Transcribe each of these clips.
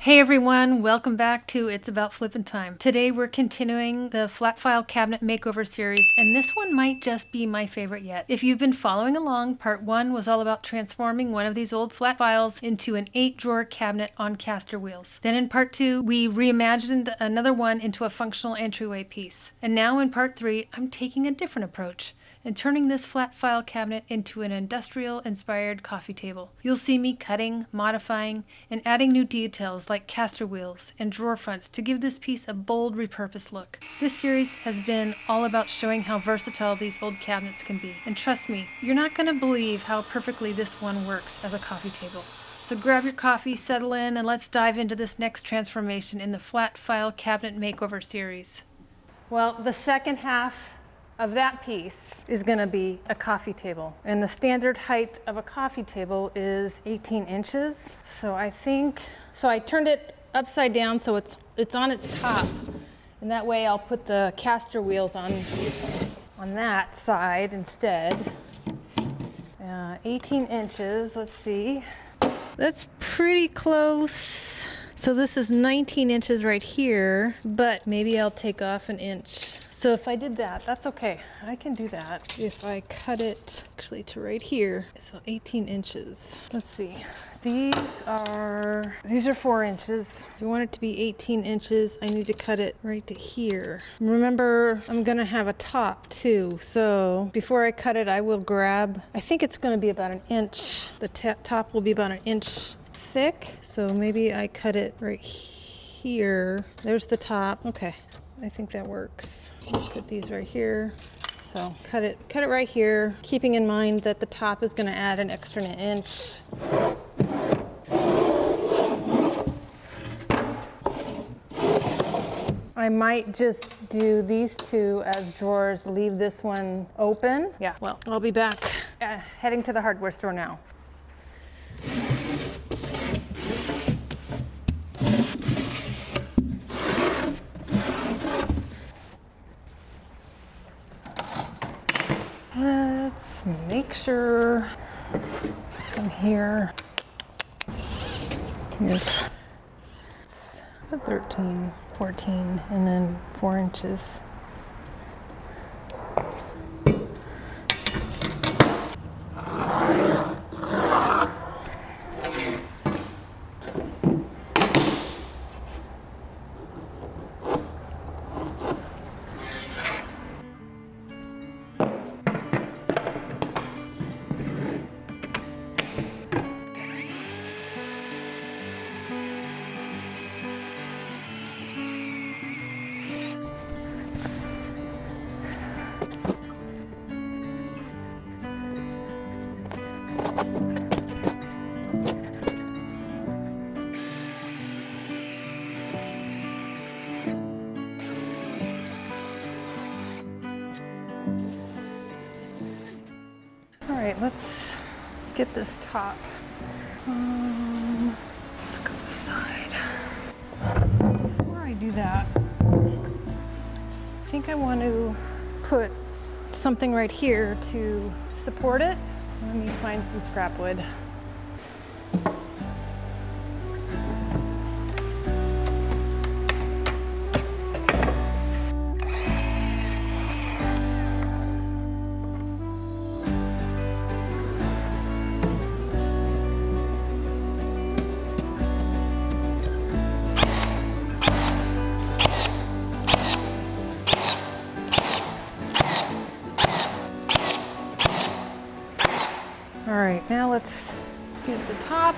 Hey everyone, welcome back to It's About Flippin' Time. Today we're continuing the flat file cabinet makeover series, and this one might just be my favorite yet. If you've been following along, part 1 was all about transforming one of these old flat files into an 8-drawer cabinet on caster wheels. Then in part 2, we reimagined another one into a functional entryway piece. And now in part 3, I'm taking a different approach and turning this flat file cabinet into an industrial-inspired coffee table. You'll see me cutting, modifying, and adding new details like caster wheels and drawer fronts to give this piece a bold, repurposed look. This series has been all about showing how versatile these old cabinets can be. And trust me, you're not going to believe how perfectly this one works as a coffee table. So grab your coffee, settle in, and let's dive into this next transformation in the flat file cabinet makeover series. Well, the second half of that piece is going to be a coffee table, and the standard height of a coffee table is 18 inches. So I turned it upside down so it's on its top, and that way I'll put the caster wheels on that side instead. 18 inches, let's see, that's pretty close. So this is 19 inches right here, but maybe I'll take off an inch. So if I did that, that's okay. I can do that. If I cut it actually to right here, so 18 inches. Let's see. These are 4 inches. If you want it to be 18 inches, I need to cut it right to here. Remember, I'm gonna have a top too. So before I cut it, I will grab, I think it's gonna be about an inch. The top will be about an inch thick. So maybe I cut it right here. There's the top. Okay. I think that works. Put these right here. So cut it right here, keeping in mind that the top is going to add an extra inch. I might just do these two as drawers, leave this one open. Yeah, well, I'll be back heading to the hardware store now. Let's make sure from here, here's 13, 14, and then 4 inches. All right, let's get this top. Let's go this side. Before I do that, I think I want to put something right here to support it. Let me find some scrap wood. All right, now let's get the top.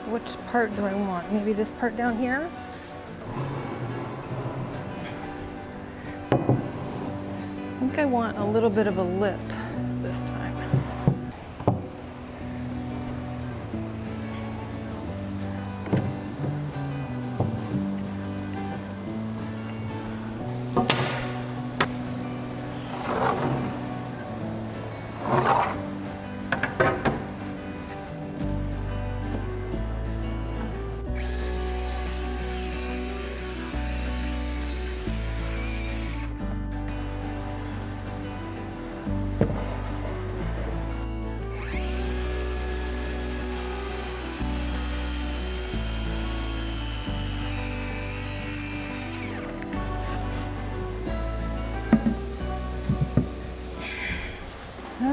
Which part do I want? Maybe this part down here? I think I want a little bit of a lip this time.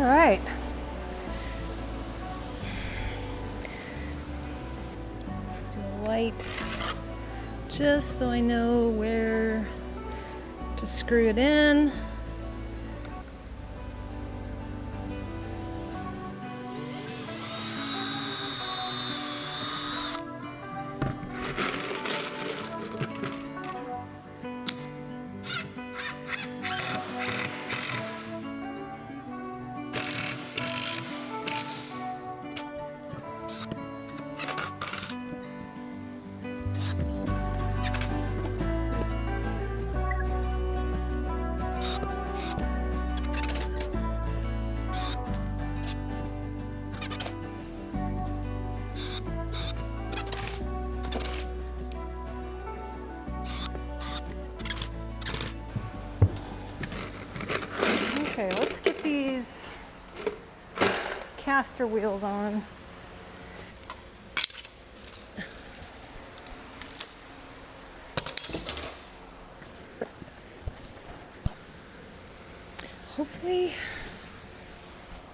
right. Let's do a light, just so I know where to screw it in. Okay, let's get these caster wheels on. Hopefully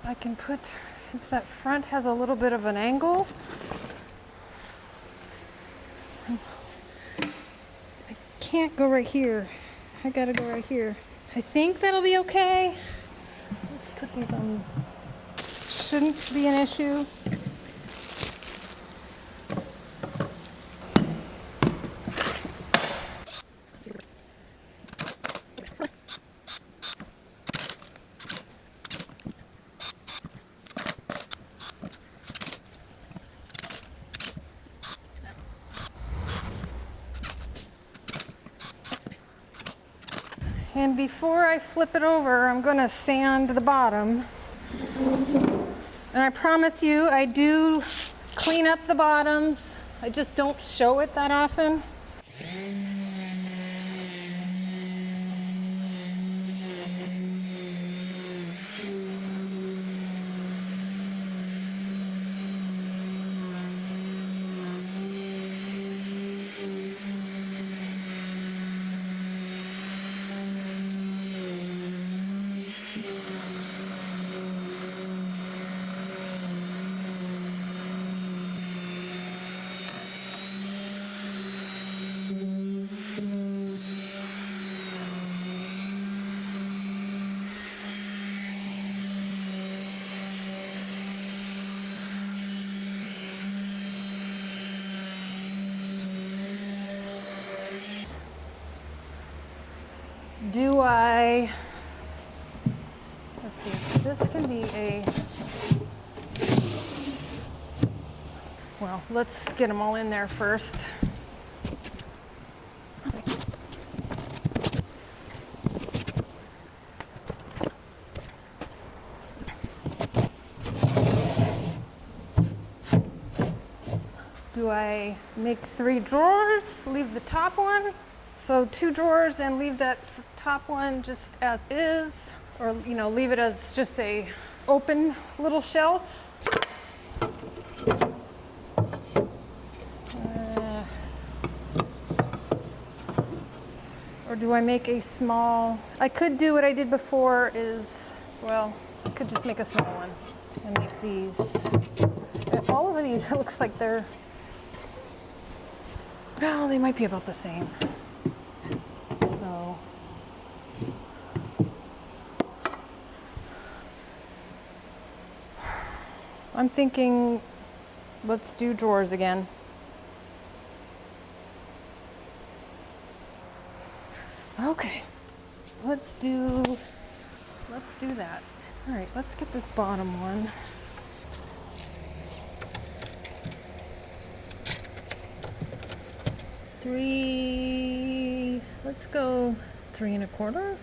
I can put, since that front has a little bit of an angle, I can't go right here. I gotta go right here. I think that'll be okay. Let's put these on. Shouldn't be an issue. And before I flip it over, I'm gonna sand the bottom. And I promise you, I do clean up the bottoms. I just don't show it that often. Do I, let's see, this can be a, well, let's get them all in there first. Do I make 3 drawers, leave the top one? So 2 drawers and leave that top one just as is, or leave it as just a open little shelf. Or do I make a small, I could do what I did before is, well, I could just make a small one and make these. All of these, it looks like they're, well, they might be about the same. So, I'm thinking, let's do drawers again. Okay, let's do that. All right, let's get this bottom one. Let's go 3 1/4.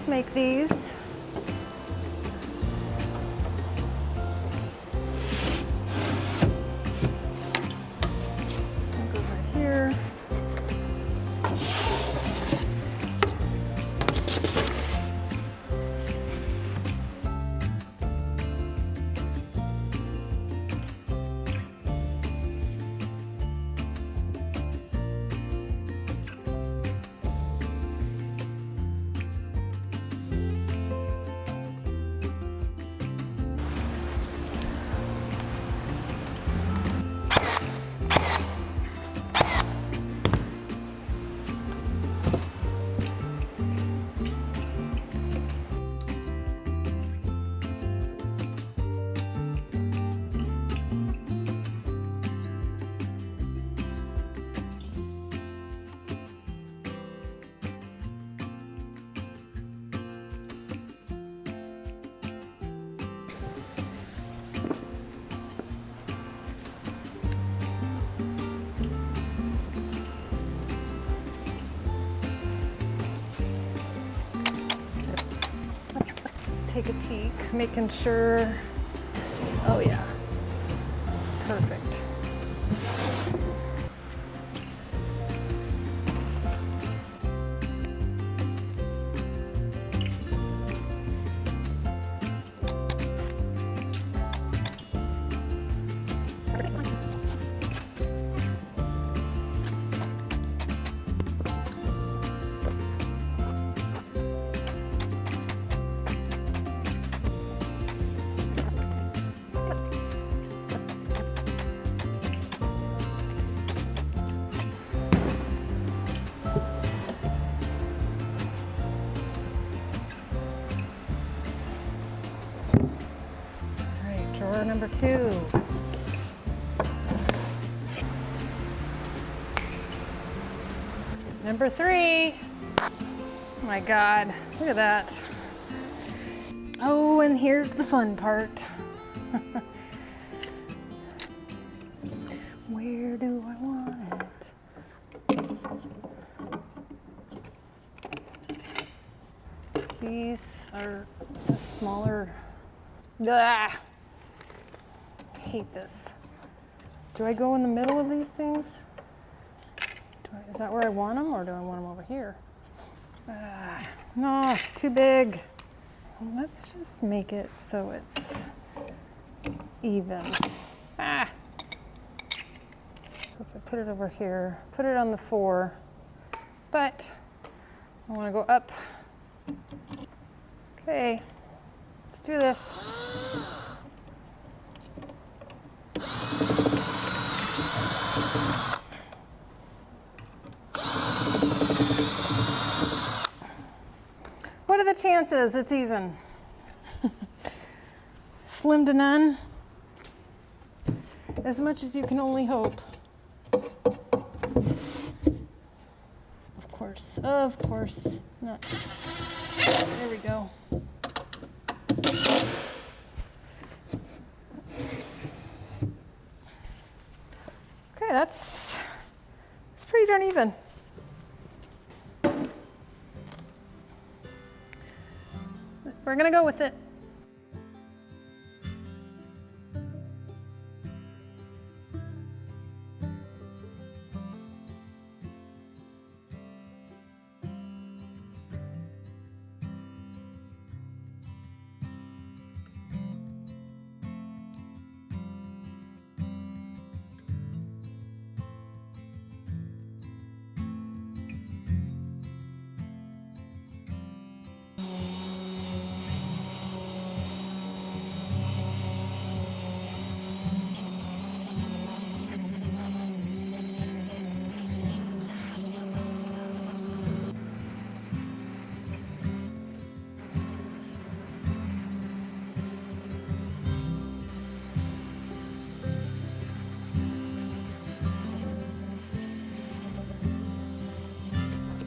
make these. This one goes right here. Take a peek, making sure, oh yeah, it's perfect. Drawer number 2. Number 3. Oh my God, look at that. Oh, and here's the fun part. Where do I want it? These are, it's a smaller, ah. Hate this. Do I go in the middle of these things? Is that where I want them, or do I want them over here? No, too big. Let's just make it so it's even. So if I put it over here, put it on the 4, but I want to go up. Okay, let's do this. What are the chances it's even? Slim to none. As much as you can only hope. Of course not. There we go. Okay, that's pretty darn even. We're gonna go with it.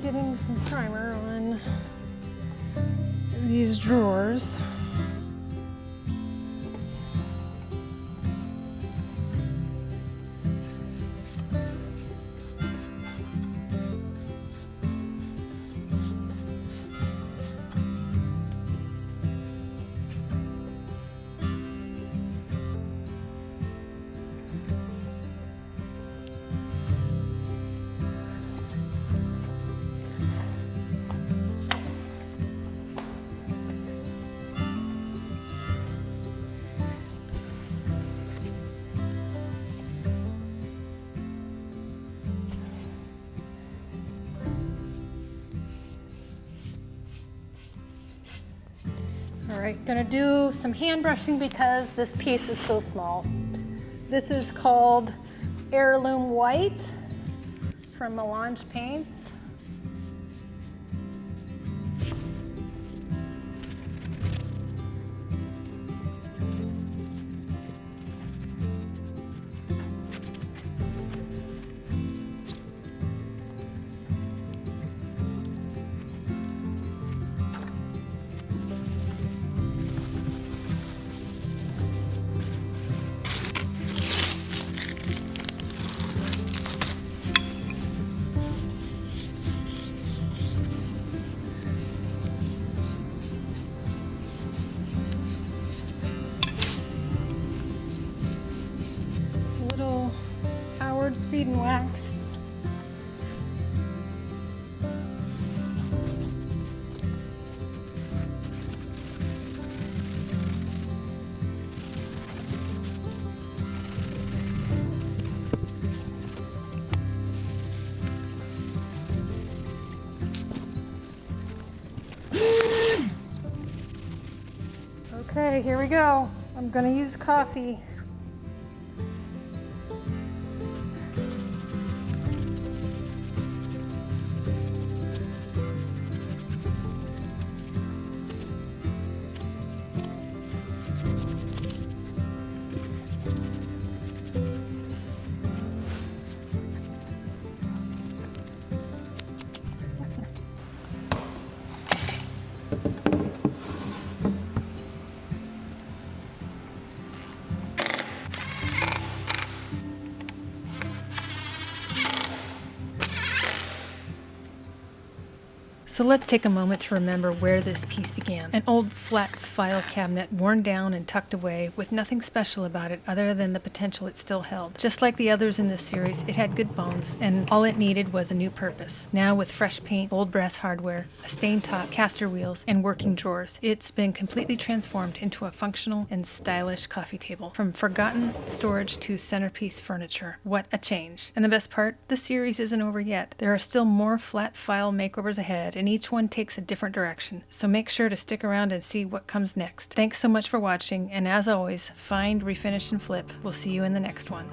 Getting some primer on these drawers. right, gonna do some hand brushing because this piece is so small. This is called Heirloom White from Melange Paints. Little Howard Speed and Wax. Okay, here we go. I'm gonna use coffee. So let's take a moment to remember where this piece began. An old flat file cabinet, worn down and tucked away, with nothing special about it other than the potential it still held. Just like the others in this series, it had good bones, and all it needed was a new purpose. Now with fresh paint, old brass hardware, a stained top, caster wheels, and working drawers, it's been completely transformed into a functional and stylish coffee table. From forgotten storage to centerpiece furniture. What a change. And the best part, the series isn't over yet. There are still more flat file makeovers ahead, and each one takes a different direction. So make sure to stick around and see what comes next. Thanks so much for watching, and as always, find, refinish, and flip. We'll see you in the next one.